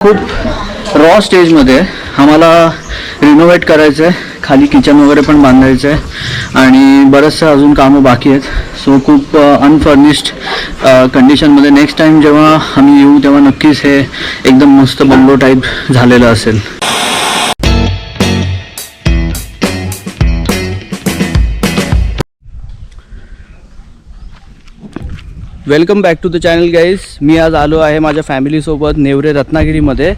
खूप रॉ स्टेजमध्ये आम्हाला रिनोव्हेट करायचं आहे, खाली किचन वगैरे पण बांधायचं आहे आणि बरंचसं अजून कामं बाकी आहेत. सो खूप अनफर्निश्ड कंडिशनमध्ये नेक्स्ट टाईम जेव्हा आम्ही येऊ तेव्हा नक्कीच हे एकदम मस्त बंगलो टाईप झालेलं असेल. Welcome back to the channel guys. मी आज आलो आहे माझ्या फॅमिलीसोबत नेवरे रत्नागिरीमध्ये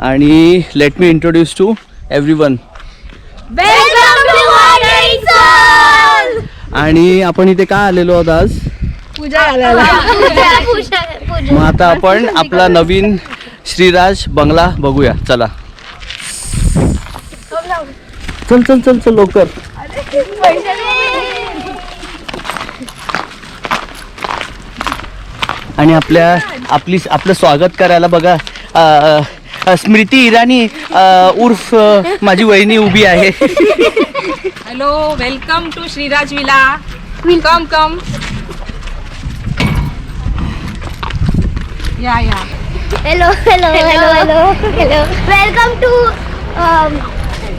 आणि let me introduce to everyone. आणि आपण इथे का आलेलो आहोत आज? पूजा करायला. मग आता आपण आपला नवीन श्रीराज बंगला बघूया. चला चल चल चल चल लवकर. आणि आपलं स्वागत करायला बघा स्मृती इराणी उर्फ माझी वहिनी उभी आहे. Hello, welcome to Shriraj villa. Come come या. Hello hello hello hello hello welcome to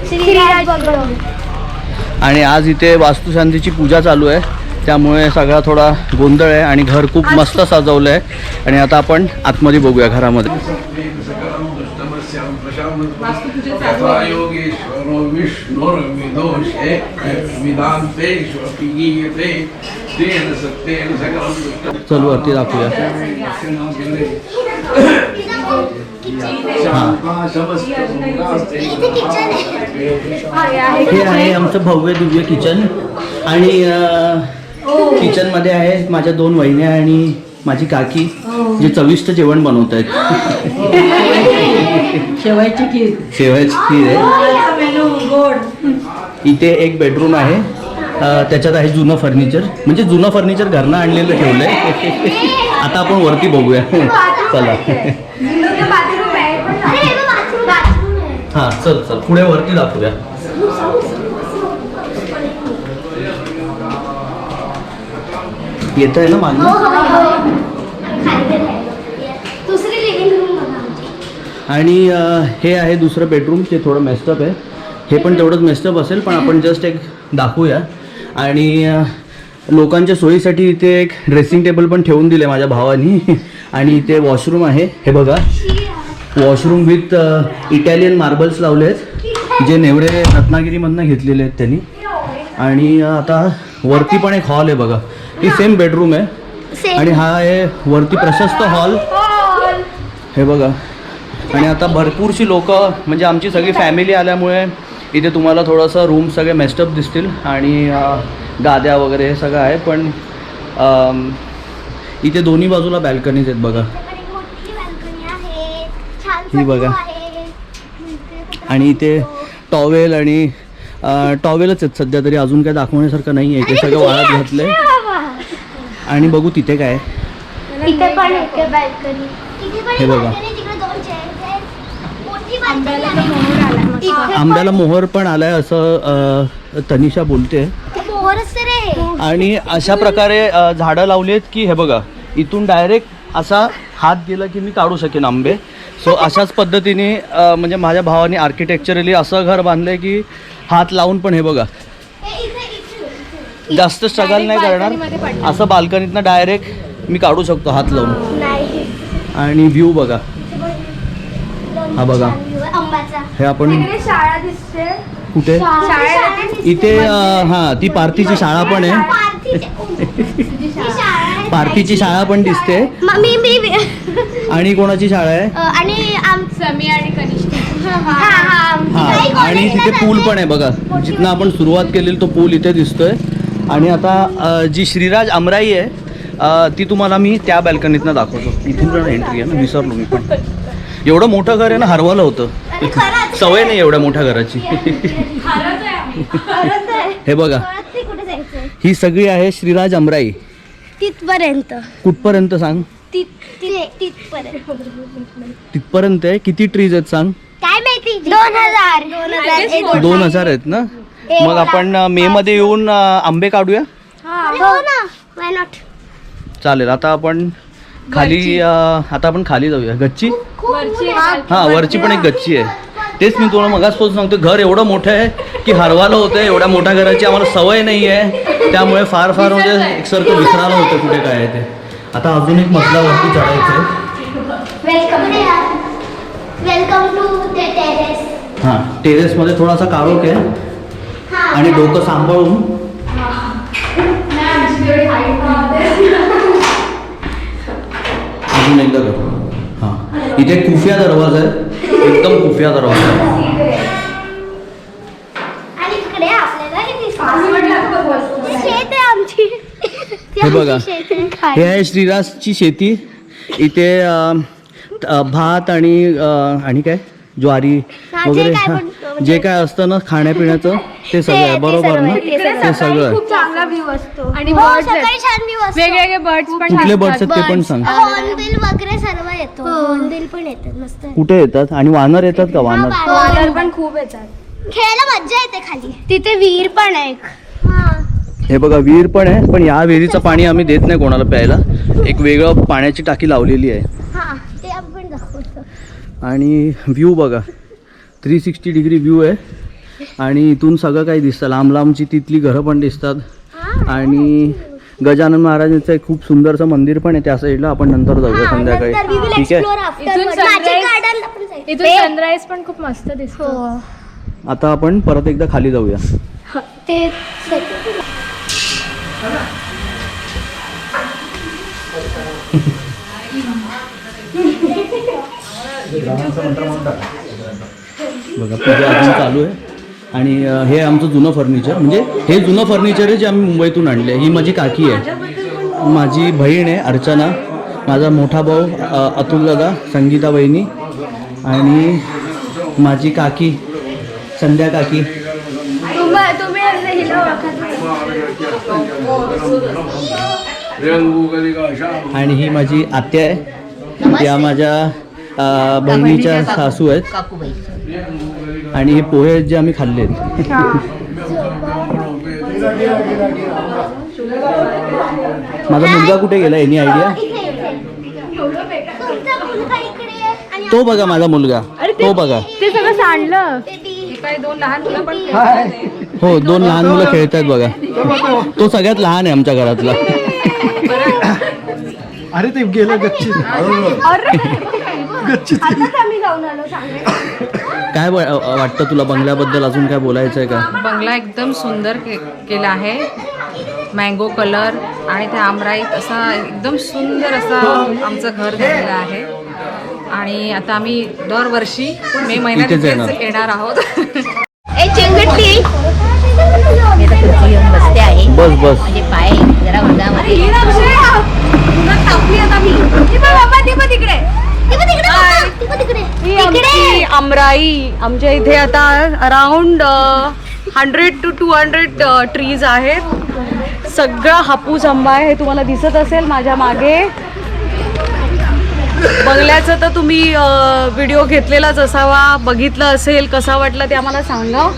Shriraj bungalow. आणि आज इथे वास्तुशांतीची पूजा चालू आहे, त्यामुळे सगळा थोडा गोंधळ आहे आणि घर खूप मस्त सजवलं आहे. आणि आता आपण आतमध्ये बघूया घरामध्ये. चल वरती दाखवूया. हे आहे आमचं भव्य दिव्य किचन. आणि किचन मध्ये आहे माझ्या 2 वहिन्या आणि माझी काकी जे चविष्ट जेवण बनवत आहेत. शेवायची खीर आहे. इथे एक बेडरूम आहे, त्याच्यात आहे जुनं फर्निचर, म्हणजे जुनं फर्निचर घरनं आणलेलं ठेवलंय. आता आपण वरती बघूया. चला हा चल चल पुढे वरती दाखवूया. येत आहे ना मागणं. आणि हे आहे दुसरं बेडरूम, ते थोडं मेस्टअप आहे. हे पण तेवढंच मेस्टअप असेल, पण आपण जस्ट एक दाखवूया. आणि लोकांच्या सोयीसाठी इथे एक ड्रेसिंग टेबल पण ठेवून दिले माझ्या भावानी. आणि इथे वॉशरूम आहे, हे बघा. वॉशरूम विथ इटालियन मार्बल्स लावले आहेत, जे नेवरे रत्नागिरीमधनं घेतलेले आहेत त्यांनी. आणि आता वरती पण एक हॉल आहे बघा. ही सेम बेडरूम आहे आणि हा आहे वरती प्रशस्त हॉल, हे बघा. आणि आता भरपूरशी लोक, म्हणजे आमची सगळी फॅमिली आल्यामुळे इथे तुम्हाला थोडंसं रूम सगळे मेस्टअप दिसतील आणि गाद्या वगैरे हे सगळं आहे. पण इथे दोन्ही बाजूला बॅल्कनीज आहेत बघा, ही बघा. आणि इथे टॉवेल आणि टॉवेलच आहेत सध्या तरी, अजून काय दाखवण्यासारखं नाही आहे. ते सगळं वाळत घातलंय. आणि बघू तिथे काय हे बघा. आंब्याला मोहर पण आलाय असं तनिषा बोलते. आणि अशा प्रकारे झाडं लावली आहेत की हे बघा, इथून डायरेक्ट असा हात गेला की मी काढू शकेन आंबे. सो अशाच पद्धतीने म्हणजे माझ्या भावाने आर्किटेक्चरली असं घर बांधलंय की हात लावून पण हे बघा जास्त स्ट्रगल नाही करणार. असं बाल्कनीतनं डायरेक्ट मी काढू शकतो हात लावून. आणि व्ह्यू बघा, हा बघा. हे आपण कुठे इथे हां ती पार्थीची शाळा पण आहे. पार्थीची शाळा पण दिसते. आणि कोणाची शाळा आहे? आणि तिथे पूल पण आहे बघा, जिथनं आपण सुरुवात केलेली तो पूल इथे दिसतोय. आणि आता जी श्रीराज अमराई आहे ती तुम्हाला मी त्या बॅल्कनीतनं दाखवतो. इथून पण एंट्री आहे ना, विसरलो मी. पण एवढं मोठं घर आहे ना, हरवलं होतं. सवय नाही एवढ्या मोठ्या घराची. हे बघा, ही सगळी आहे श्रीराज अमराई. तिथपर्यंत. कुठपर्यंत सांग? तिथपर्यंत आहे. किती ट्रीज आहेत सांग? काय माहिती. 2000 2000 आहेत ना. मग आपण मे मध्ये येऊन आंबे काढूया. हो ना, व्हाय नॉट. चालेल. आता आपण खाली आता आपण खाली जाऊया. गच्ची, हां वरची पण एक गच्ची आहे. तेच मी तुला मगाचपासून सांगतो, घर एवढं मोठं आहे की हरवालं होतं. एवढ्या मोठ्या घराची आम्हाला सवय नाही आहे, त्यामुळे फार म्हणजे एकसारखं विसरायला होतं कुठे काय आहे ते. आता अजून एक मजला वरती चढायचं आहे. Welcome to the terrace. हां टेरेसमध्ये थोडासा काळोख आहे आणि डोकं सांभाळून अजून एकदा कर. हां इथे खुफिया दरवाजा आहे, एकदम खुफिया दरवाजा आहे. आणि इकडे आपल्याला हे दिसतं. शेत आहे आमची. हे बघा, हे आहे श्रीराजची शेती. इथे भात आणि काय ज्वारी वगैरे जे काय असतं ना खाण्यापिण्याचं ते सगळं आहे. बरोबर ना, ते सगळं खूप चांगला व्ह्यू असतो आणि हो, birds सकाळी आहेत. छान व्ह्यू असतो. वेगवेगळे बर्ड्स पण कुठले बर्ड्स आहेत ते पण सांग. हॉर्नबिल वगैरे सर्व येतो. हॉर्नबिल पण येतात मस्त. कुठे येतात आणि वानर येतात का? वानर वानर पण खूप येतात. खेळायला मज्जा येते खाली. तिथे विहीर पण आहे एक. हे बघा विहीर पण आहे, पण या विहिरीचं पाणी आम्ही देत नाही कोणाला प्यायला. एक वेगळं पाण्याची टाकी लावलेली आहे. ते आपण दाखवतो. आणि व्ह्यू बघा, 360 डिग्री व्ह्यू आहे. आणि इथून सगळं काही दिसतं, लांब लांबची तिथली घरं पण दिसतात. आणि गजानन महाराजांचं एक खूप सुंदरसं मंदिर पण आहे त्या साईडला. आपण नंतर जाऊया संध्याकाळी, ठीक आहे? इथून सनराईज पण खूप मस्त दिसतो. आता आपण परत एकदा खाली जाऊया. ते बघा पूजा अजून चालू आहे. आणि हे आमचं जुनं फर्निचर, म्हणजे हे जुनं फर्निचर आहे जे आम्ही मुंबईतून आणले. ही माझी काकी आहे, माझी बहीण आहे अर्चना, माझा मोठा भाऊ अतुल दादा, संगीता वहिनी आणि माझी काकी संध्या काकी. आणि ही माझी आत्या आहे, त्या माझ्या बहिणीच्या सासू आहेत. आणि हे पोहे आहेत जे आम्ही खाल्लेत. माझा मुलगा कुठे गेला? Any idea? तो बघा माझा मुलगा, तो बघा. ते सगळं सांडलं. काही 2 लहान मुलं पण हो 2 लहान मुलं खेळत आहेत बघा. तो सगळ्यात लहान आहे आमच्या घरातला. अरे ते गेलं गच्ची. काय वाटतं तुला बंगल्याबद्दल? अजून काय बोलायचं आहे का? बंगला एकदम सुंदर केला आहे. मँगो कलर आणि ते आमराईत असा एकदम सुंदर असं आमचं घर झालेलं आहे. आणि आता आम्ही दरवर्षी मे महिन्यात इथेच येणार आहोत. बसते आहे. बस बस. म्हणजे पाय जरा उन्हामध्ये ही आमची आमराई. आमच्या इथे आता अराउंड 100 to 200 ट्रीज आहेत. सगळा हापूस आंबा आहे, हे तुम्हाला दिसत असेल माझ्या मागे. बंगल्याचं तर तुम्ही व्हिडिओ घेतलेलाच असावा, बघितलं असेल. कसा वाटला ते आम्हाला सांगा.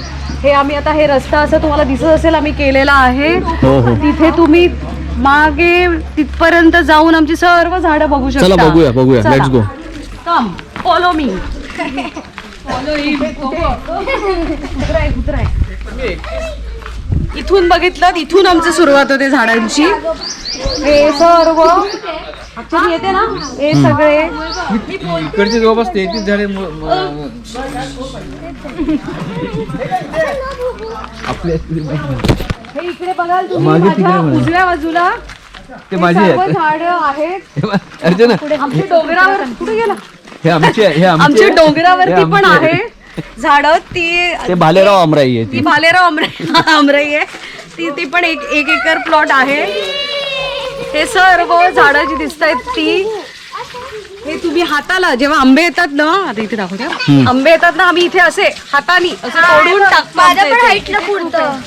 हे आम्ही आता हे रस्ता असं तुम्हाला दिसत असेल आम्ही केलेला आहे. हो. तिथे तुम्ही मागे तिथपर्यंत जाऊन आमची सर्व झाडं बघू शकता. चला बघूया. Let's go. Come follow me. इथून बघितलं, इथून आमची सुरुवात होते झाडांची. हे सर्व ऍक्च्युली येते ना, हे सगळे इकडचे जवळपास 33 झाडे आपले. हे इकडे बघाल तुम्ही माझ्या उजव्या बाजूला ते माझे आहेत. झाड आहेत. अर्चना आमच्या डोंगरावर कुठे गेला? हे आमच्या डोंगरावरती पण आहे झाड. ते भालेराव आमराई आहे ती भालेराव आमराई आहे. ती पण एक एकर प्लॉट आहे. हे सर्व झाडं जी दिसत आहेत ती, हे तुम्ही हाताला जेव्हा आंबे येतात ना, आता इथे दाखवते, आंबे येतात ना, आम्ही इथे असे हातानी असं तोडून टाकतो.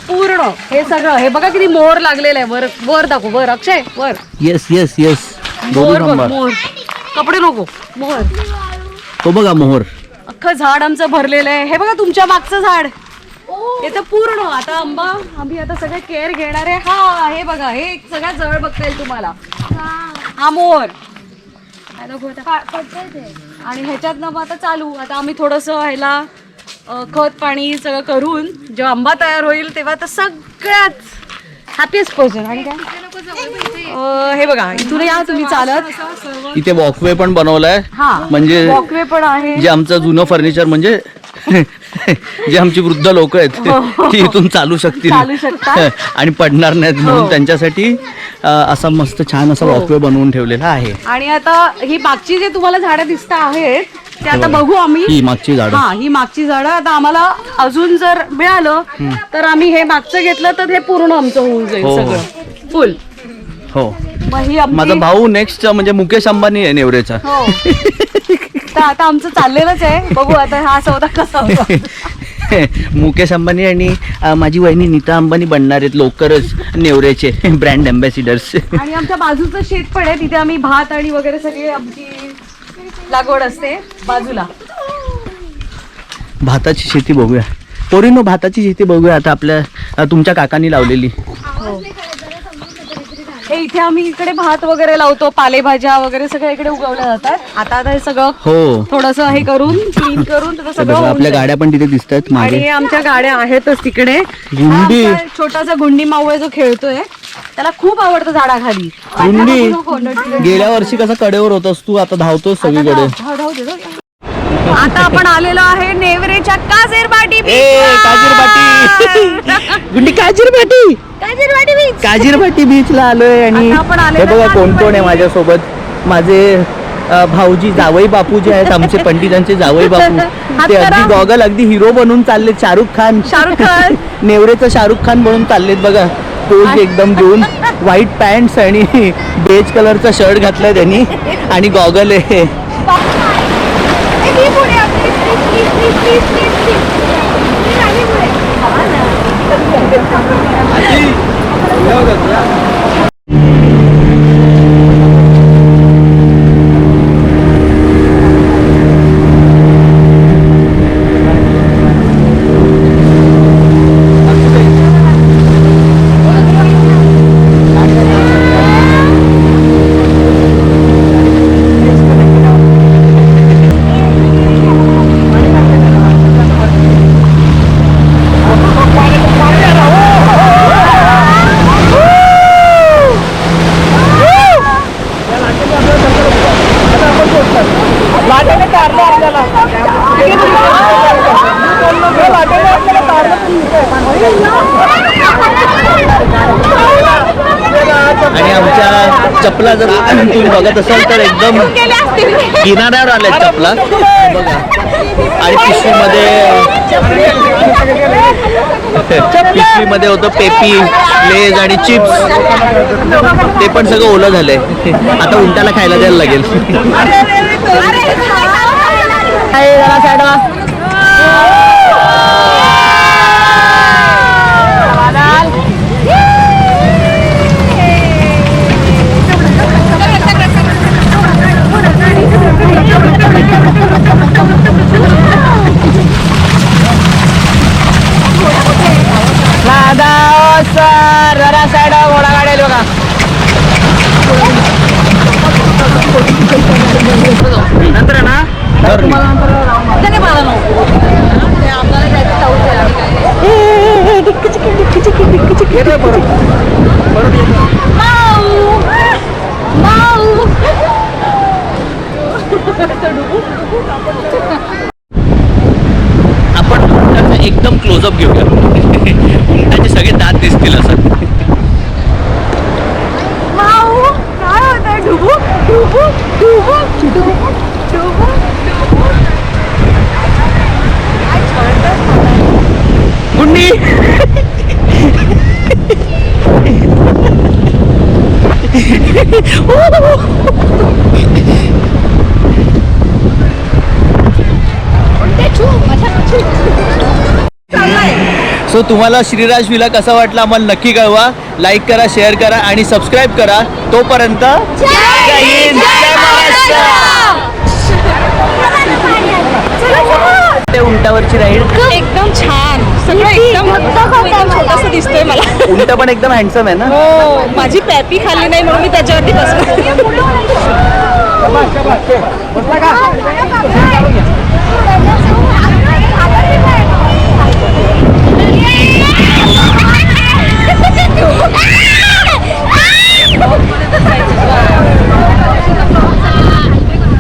पूर्ण हे सगळं. हे बघा किती मोहर लागलेलं आहे. वर दाखव, वर अक्षय, वर. येस. मोहर बघ, मोहर. कपडे नको, मोहर. तो बघा मोहर. अख्खं झाड आमचं भरलेलं आहे. हे बघा तुमच्या मागचं झाड, हे तर पूर्ण. आता आंबा आम्ही आता सगळं केअर घेणार आहे. हे बघा, हे सगळ्यात जवळ बघता येईल तुम्हाला. हा मोहर आणि ह्याच्यातनं मग आता चालू. आता आम्ही थोडंसं ह्याला खत पाणी सगळं करून जेव्हा आंबा तयार होईल तेव्हा तर सगळ्यात हॅपीएस्ट पर्सन. आणि काय हे बघा, इथून या तुम्ही चालत. इथे वॉकवे पण बनवलाय. हा, म्हणजे वॉकवे पण आहे. जे आमचं जुनं फर्निचर म्हणजे जे आमची वृद्ध लोक आहेत ती इथून चालू शकतात आणि पडणार नाहीत म्हणून त्यांच्यासाठी असा मस्त छान असा वॉकवे बनवून ठेवलेला आहे. आणि आता ही मागची जे तुम्हाला झाडं दिसत आहेत ते आता बघू आम्ही. ही मागची झाडं. हा, ही मागची झाडं. आता आम्हाला अजून जर मिळालं तर आम्ही हे मागचं घेतलं तर हे पूर्ण आमचं होऊन जाईल हो. सगळं फुल. हो, मग ही आमची- माझा भाऊ नेक्स्ट म्हणजे मुकेश अंबानी आहे नेवरेचा. हो. तर आता आमचं चाललेलंच आहे. बघू आता हा सौदा कसा होता. मुकेश अंबानी आणि माझी वहिनी नीता अंबानी बनणार आहेत लवकरच नेवरेचे ब्रँड अँबॅसिडर्स. आणि आमच्या बाजूचं शेत पण आहे, तिथे आम्ही भात आणि वगैरे सगळी आमची लागवड असते बाजूला. भाताची शेती बघूया पोरीनो, भाताची शेती बघूया आता आपल्या तुमच्या काकांनी लावलेली. हे इथे आम्ही इकडे भात वगैरे लावतो, पालेभाज्या वगैरे सगळ्या इकडे उगवल्या जातात. आता हे सगळं हो, थोडंसं हे करून क्लीन करून त्याचं हे सगळं बघा, होऊन आपल्या जाईल. गाड्या पण तिथे दिसत आहेत आणि मागे. आमच्या गाड्या आहेतच तिकडे. गुंडी. हा आमचा छोटासा गुंडी माऊ आहे जो खेळतोय, त्याला खूप आवडतं झाडाखाली. गुंडी, नको, नको. गेल्या वर्षी कसा कडेवर होतास तू, आता धावतोस सगळीकडे. धाव, धाव, धाव. आता आपण आलेलो आहे नेवरेच्या काझीरबाटी गुंडी काजीरबाटी काजीरबाटी बीचला आलोय. आणि आता आपण आलेलो हे बघा कोण कोण आहे काजीरबाटी. माझ्यासोबत. माझे भाऊजी जावई बापू जे आहेत आमचे पंडितांचे जावई बापू, ते अगदी गॉगल अगदी हिरो बनून चाललेत. शाहरुख खान नेवरेचं शाहरुख खान बनून चाललेत बघा. पोज एकदम घेऊन व्हाईट पॅन्ट्स आणि बेज कलरचा शर्ट घातलाय त्यांनी आणि गॉगल आहे. आणि आमच्या चपला जर तुम्ही बघत असाल तर एकदम किनाऱ्यावर आल्या चपला बघा. आणि पिशवीमध्ये होतं पेपी, लेज आणि चिप्स. ते पण सगळं ओलं झालंय. आता उंटाला खायला द्यायला लागेल. जरा साईड घोडा गाड्या बघा. नंतर ना आपण उंटाचा एकदम क्लोजअप घेऊया. उंटाचे सगळे दात दिसतील असं. गुंडी सो तुम्हाला श्रीराज विला कसा वाटला आम्हाला नक्की कळवा. लाईक करा, शेअर करा आणि सबस्क्राईब करा. तोपर्यंत जय हिंद, जय महाराष्ट्र. उंटावरची राईड एकदम छान, सगळं एकदम छोटंसं दिसतोय मला. उंट पण एकदम हँडसम आहे ना. हो, माझी पॅपी खाल्ली नाही म्हणून मी त्याच्यावरती बसले. बसला का